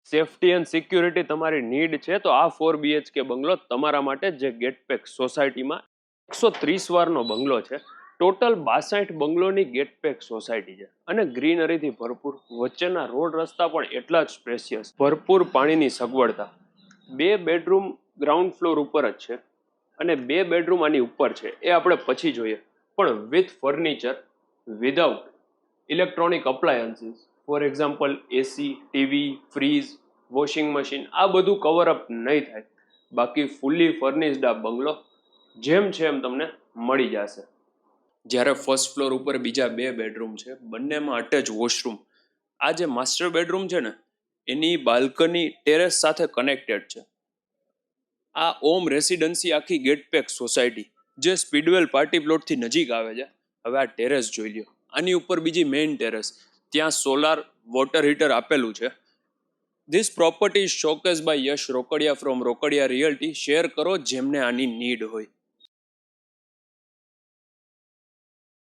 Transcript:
Safety and security તમારી need છે તો આ 4 BHK બંગલો તમારા માટે, જે ગેટપેક સોસાયટીમાં 130 વારનો બંગલો છે. ટોટલ 62 બંગલોની ગેટપેક સોસાયટી છે અને ગ્રીનરીથી ભરપૂર. વચ્ચેના રોડ રસ્તા પણ એટલા જ સ્પેશિયસ, ભરપૂર પાણીની સગવડતા. 2 બેડરૂમ ગ્રાઉન્ડ ફ્લોર ઉપર જ છે અને 2 બેડરૂમ આની ઉપર છે, એ આપણે પછી જોઈએ. પણ with furniture, without electronic appliances, for example AC, TV, fridge, washing machine, આ બધું કવર અપ નહીં થાય. બાકી ફૂલ્લી ફર્નિશ્ડ આ બંગલો જેમ છે એમ તમને મળી જશે. જ્યારે ફર્સ્ટ ફ્લોર ઉપર બીજા 2 બેડરૂમ છે, બંનેમાં અટેચ વોશરૂમ. આ જે માસ્ટર બેડરૂમ છે ને, એની બાલ્કની ટેરેસ સાથે કનેક્ટેડ છે. આ ઓમ રેસિડન્સી આખી ગેટપેક સોસાયટી, જે સ્પીડવેલ પાર્ટી પ્લોટથી નજીક આવે છે. હવે આ ટેરેસ જોઈ લ્યો. આની ઉપર બીજી મેઇન ટેરેસ, ત્યાં સોલાર વોટર હીટર આપેલું છે. This property showcase by Yash Rokadiya from Rokadiya realty. Share કરો જેમને આની નીડ હોય.